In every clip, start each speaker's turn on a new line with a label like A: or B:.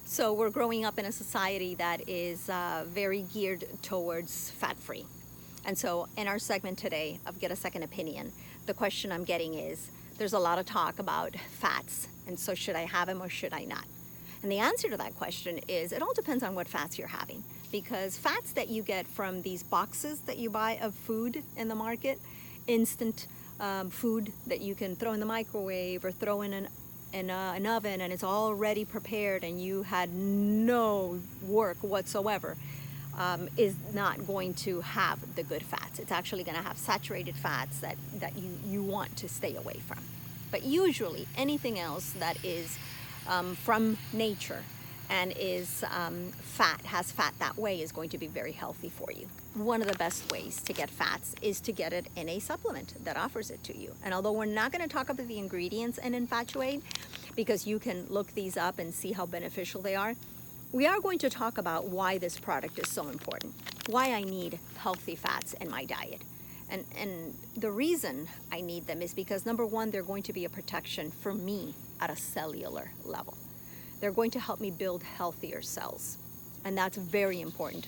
A: So we're growing up in a society that is very geared towards fat-free. And so in our segment today of Get a Second Opinion, the question I'm getting is, there's a lot of talk about fats, and so should I have them or should I not? And the answer to that question is, it all depends on what fats you're having. Because fats that you get from these boxes that you buy of food in the market, instant food that you can throw in the microwave or throw in an oven and it's already prepared and you had no work whatsoever, is not going to have the good fats. It's actually going to have saturated fats that you want to stay away from. But usually anything else that is from nature and is has fat that way is going to be very healthy for you. One of the best ways to get fats is to get it in a supplement that offers it to you. And although we're not going to talk about the ingredients in EnFatuate, because you can look these up and see how beneficial they are, we are going to talk about why this product is so important, why I need healthy fats in my diet. And the reason I need them is because, number one, they're going to be a protection for me at a cellular level. They're going to help me build healthier cells. And that's very important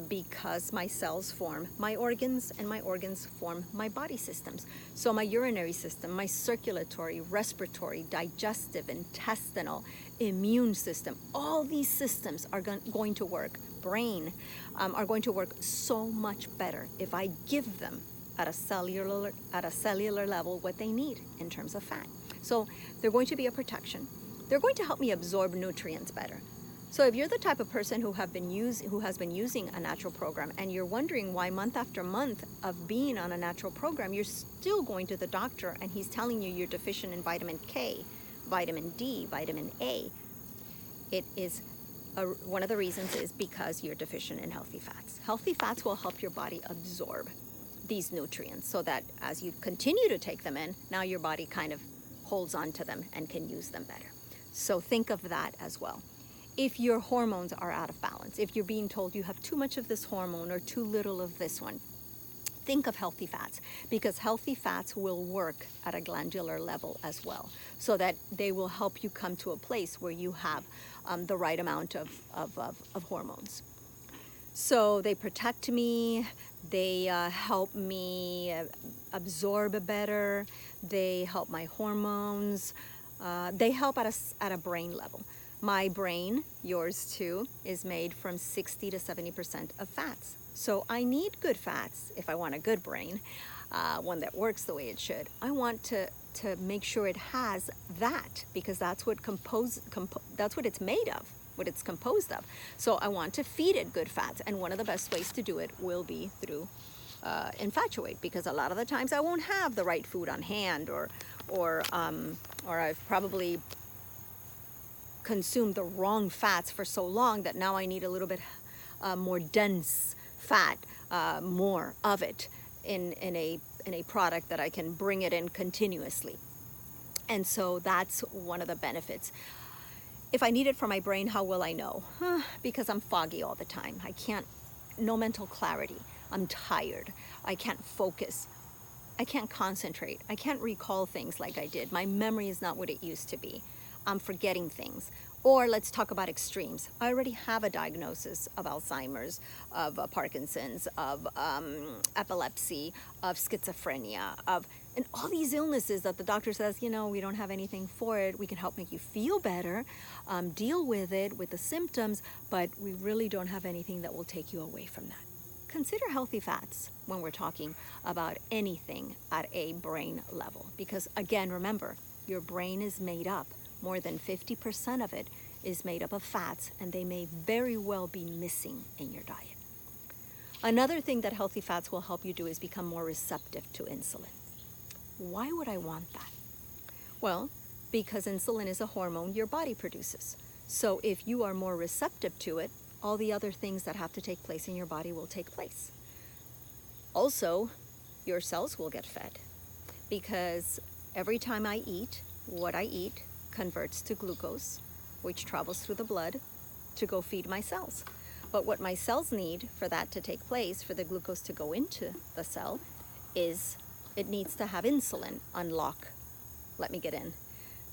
A: because my cells form my organs and my organs form my body systems. So my urinary system, my circulatory, respiratory, digestive, intestinal, immune system, all these systems are going to work, brain, are going to work so much better if I give them at a cellular level what they need in terms of fat. So they're going to be a protection. They're going to help me absorb nutrients better. So if you're the type of person who has been using a natural program and you're wondering why month after month of being on a natural program, you're still going to the doctor and he's telling you you're deficient in vitamin K, vitamin D, vitamin A, it is one of the reasons is because you're deficient in healthy fats. Healthy fats will help your body absorb these nutrients so that as you continue to take them in, now your body kind of holds on to them and can use them better. So think of that as well. If your hormones are out of balance, if you're being told you have too much of this hormone or too little of this one, think of healthy fats, because healthy fats will work at a glandular level as well, so that they will help you come to a place where you have the right amount of hormones. So they protect me, they help me absorb better, they help my hormones, they help at a brain level. My brain, yours too, is made from 60 to 70% of fats. So I need good fats if I want a good brain, one that works the way it should. I want to make sure it has that, because that's what that's what it's made of, what it's composed of. So I want to feed it good fats, and one of the best ways to do it will be through EnFatuate, because a lot of the times I won't have the right food on hand, or I've probably consumed the wrong fats for so long that now I need a little bit more dense fat, more of it in a product that I can bring it in continuously. And so that's one of the benefits. If I need it for my brain, how will I know? Because I'm foggy all the time. No mental clarity. I'm tired. I can't focus. I can't concentrate. I can't recall things like I did. My memory is not what it used to be. I'm forgetting things. Or let's talk about extremes. I already have a diagnosis of Alzheimer's, of Parkinson's, of epilepsy, of schizophrenia, and all these illnesses that the doctor says, we don't have anything for it. We can help make you feel better, deal with it, with the symptoms, but we really don't have anything that will take you away from that. Consider healthy fats when we're talking about anything at a brain level. Because again, remember, your brain is made up. More than 50% of it is made up of fats, and they may very well be missing in your diet. Another thing that healthy fats will help you do is become more receptive to insulin. Why would I want that? Well, because insulin is a hormone your body produces. So if you are more receptive to it, all the other things that have to take place in your body will take place. Also, your cells will get fed, because every time I eat, what I eat converts to glucose, which travels through the blood to go feed my cells. But what my cells need for that to take place, for the glucose to go into the cell, is it needs to have insulin unlock. Let me get in.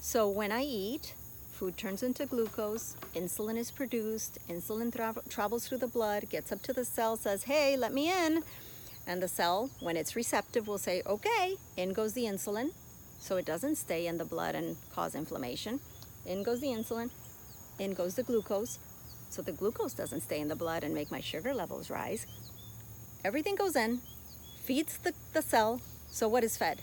A: So when I eat food turns into glucose, insulin is produced, insulin travels through the blood, gets up to the cell, says, hey, let me in. And the cell, when it's receptive, will say, okay, in goes the insulin. So it doesn't stay in the blood and cause inflammation. In goes the insulin, in goes the glucose. So the glucose doesn't stay in the blood and make my sugar levels rise. Everything goes in, feeds the cell. So what is fed?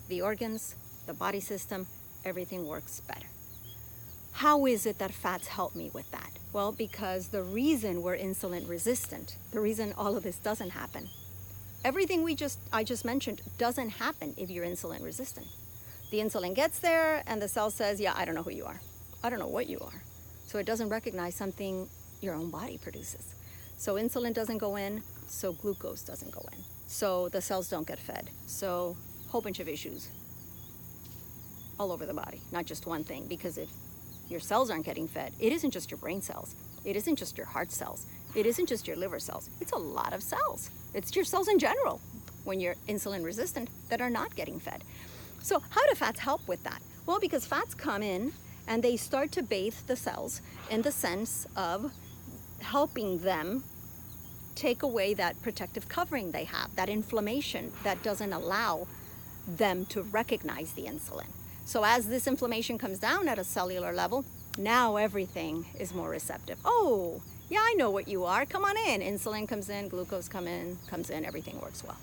A: The organs, the body system, everything works better. How is it that fats help me with that? Well, because the reason we're insulin resistant, the reason all of this doesn't happen, everything I just mentioned doesn't happen if you're insulin resistant. The insulin gets there and the cell says, yeah, I don't know who you are. I don't know what you are. So it doesn't recognize something your own body produces. So insulin doesn't go in, so glucose doesn't go in. So the cells don't get fed. So a whole bunch of issues all over the body, not just one thing. Because if your cells aren't getting fed, it isn't just your brain cells. It isn't just your heart cells. It isn't just your liver cells. It's a lot of cells. It's your cells in general when you're insulin resistant that are not getting fed. So how do fats help with that? Well, because fats come in and they start to bathe the cells in the sense of helping them take away that protective covering they have, that inflammation that doesn't allow them to recognize the insulin. So as this inflammation comes down at a cellular level, now everything is more receptive. Oh, yeah, I know what you are. Come on in. Insulin comes in, glucose comes in, everything works well.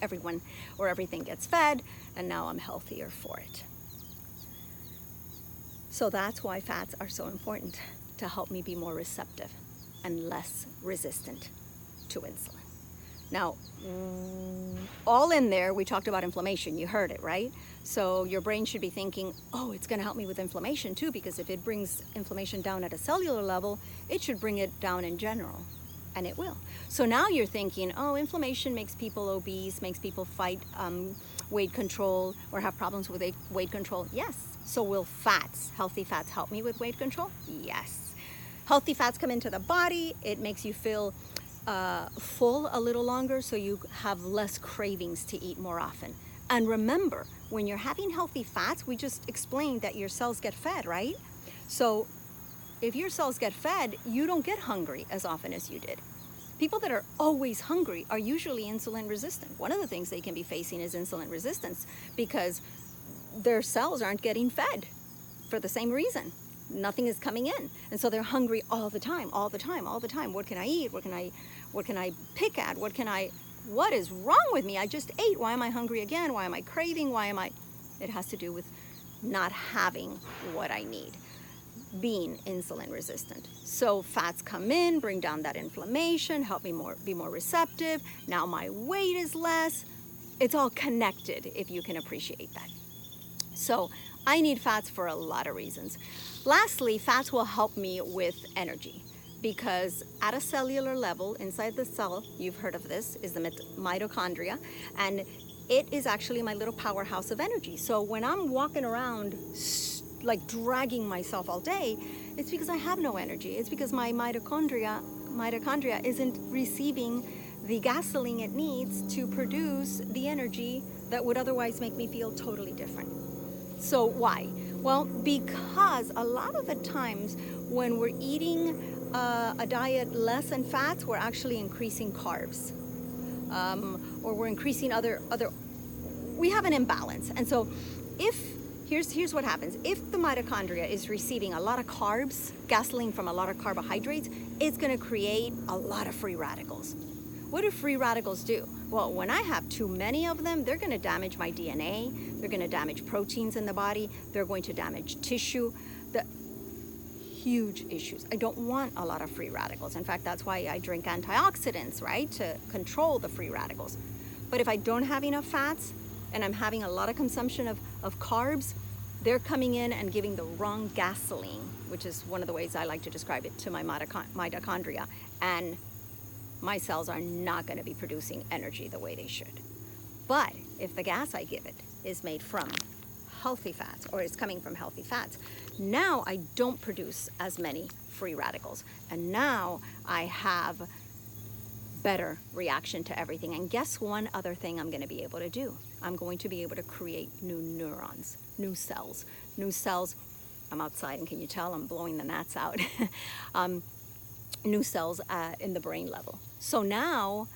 A: Everything gets fed, and now I'm healthier for it. So that's why fats are so important, to help me be more receptive and less resistant to insulin. Now, all in there, we talked about inflammation. You heard it, right? So your brain should be thinking, oh, it's going to help me with inflammation too, because if it brings inflammation down at a cellular level, it should bring it down in general. And it will. So now you're thinking, oh, inflammation makes people obese, makes people fight weight control or have problems with weight control. Yes. So will fats, healthy fats, help me with weight control? Yes. Healthy fats come into the body. It makes you feel full a little longer, so you have less cravings to eat more often. And remember, when you're having healthy fats, we just explained that your cells get fed, right? So if your cells get fed, you don't get hungry as often as you did. People that are always hungry are usually insulin resistant. One of the things they can be facing is insulin resistance because their cells aren't getting fed for the same reason. Nothing is coming in. And so they're hungry all the time, all the time, all the time. What can I eat? What can I pick at? What is wrong with me? I just ate. Why am I hungry again? Why am I craving? It has to do with not having what I need, being insulin resistant. So fats come in, bring down that inflammation, help me be more receptive. Now my weight is less. It's all connected, if you can appreciate that. So I need fats for a lot of reasons. Lastly, fats will help me with energy, because at a cellular level inside the cell, you've heard of this, is the mitochondria, and it is actually my little powerhouse of energy. So when I'm walking around like dragging myself all day, it's because I have no energy. It's because my mitochondria isn't receiving the gasoline it needs to produce the energy that would otherwise make me feel totally different. So why? Well, because a lot of the times when we're eating a diet less in fats, we're actually increasing carbs, or we're increasing we have an imbalance. And so here's what happens. If the mitochondria is receiving a lot of carbs, gasoline from a lot of carbohydrates, it's going to create a lot of free radicals. What do free radicals do? Well, when I have too many of them, they're going to damage my DNA. They're going to damage proteins in the body. They're going to damage tissue. The huge issues. I don't want a lot of free radicals. In fact, that's why I drink antioxidants, right? To control the free radicals. But if I don't have enough fats and I'm having a lot of consumption of carbs, they're coming in and giving the wrong gasoline, which is one of the ways I like to describe it, to my mitochondria. And my cells are not going to be producing energy the way they should. But if the gas I give it is made from healthy fats, or is coming from healthy fats, now I don't produce as many free radicals. And now I have better reaction to everything. And guess one other thing I'm going to be able to do? I'm going to be able to create new neurons, new cells I'm outside, and can you tell I'm blowing the gnats out? New cells in the brain level. So now,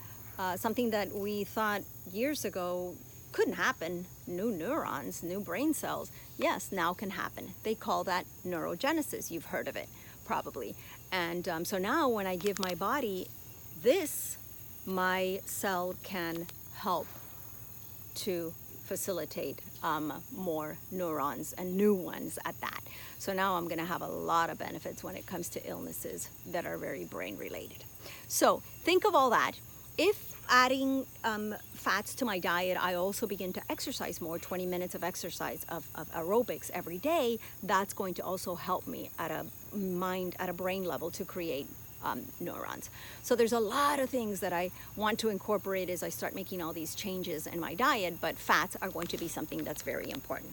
A: something that we thought years ago couldn't happen, new neurons, new brain cells, yes, now can happen. They call that neurogenesis. You've heard of it, probably. And so now when I give my body this, my cell can help to facilitate more neurons, and new ones at that. So now I'm going to have a lot of benefits when it comes to illnesses that are very brain related. So think of all that. If adding fats to my diet, I also begin to exercise more, 20 minutes of exercise, of aerobics every day, that's going to also help me at a brain level to create neurons. So there's a lot of things that I want to incorporate as I start making all these changes in my diet, but fats are going to be something that's very important.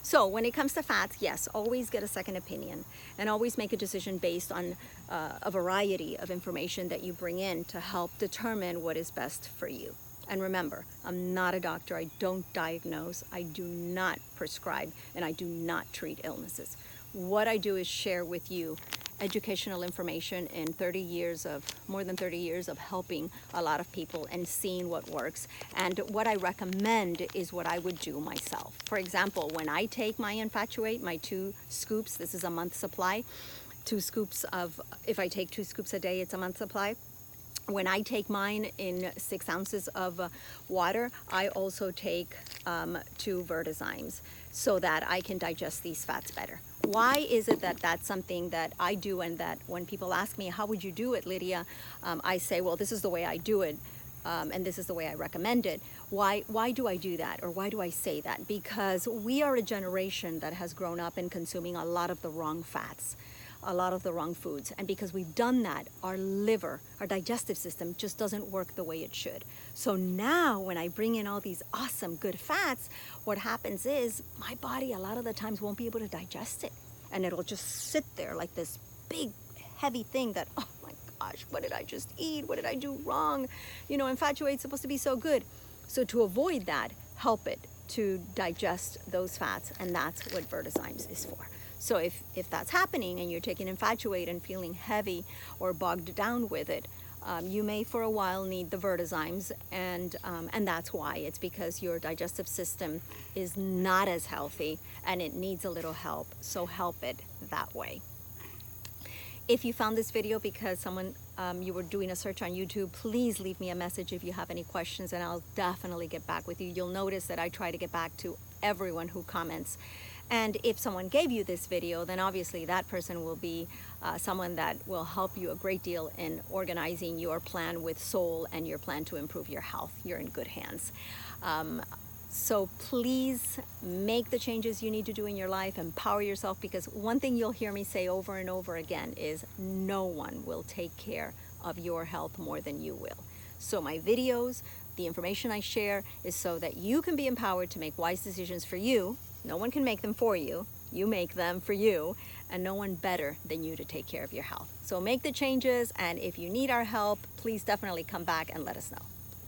A: So when it comes to fats, yes, always get a second opinion, and always make a decision based on a variety of information that you bring in to help determine what is best for you. And remember, I'm not a doctor. I don't diagnose, I do not prescribe, and I do not treat illnesses. What I do is share with you educational information in more than 30 years of helping a lot of people and seeing what works. And what I recommend is what I would do myself. For example, when I take my EnFatuate, my 2 scoops, this is a month supply, 2 scoops of, if I take 2 scoops a day, it's a month supply. When I take mine in 6 ounces of water, I also take 2 vertizymes so that I can digest these fats better. Why is it that that's something that I do, and that when people ask me, how would you do it, Lidia? I say, well, this is the way I do it, and this is the way I recommend it. Why do I do that, or why do I say that? Because we are a generation that has grown up in consuming a lot of the wrong fats, a lot of the wrong foods. And because we've done that, our liver, our digestive system just doesn't work the way it should. So now when I bring in all these awesome good fats, what happens is my body a lot of the times won't be able to digest it. And it'll just sit there like this big, heavy thing that, oh my gosh, what did I just eat? What did I do wrong? You know, EnFatuate's supposed to be so good. So to avoid that, help it to digest those fats. And that's what vertizymes is for. So if that's happening and you're taking EnFatuate and feeling heavy or bogged down with it, you may for a while need the vertizymes, and that's why. It's because your digestive system is not as healthy and it needs a little help, so help it that way. If you found this video because you were doing a search on YouTube, please leave me a message if you have any questions, and I'll definitely get back with you. You'll notice that I try to get back to everyone who comments. And if someone gave you this video, then obviously that person will be someone that will help you a great deal in organizing your plan with soul and your plan to improve your health. You're in good hands. So please make the changes you need to do in your life, empower yourself, because one thing you'll hear me say over and over again is no one will take care of your health more than you will. So my videos, the information I share is so that you can be empowered to make wise decisions for you. No one can make them for you. You make them for you, and no one better than you to take care of your health. So make the changes, and if you need our help, please definitely come back and let us know.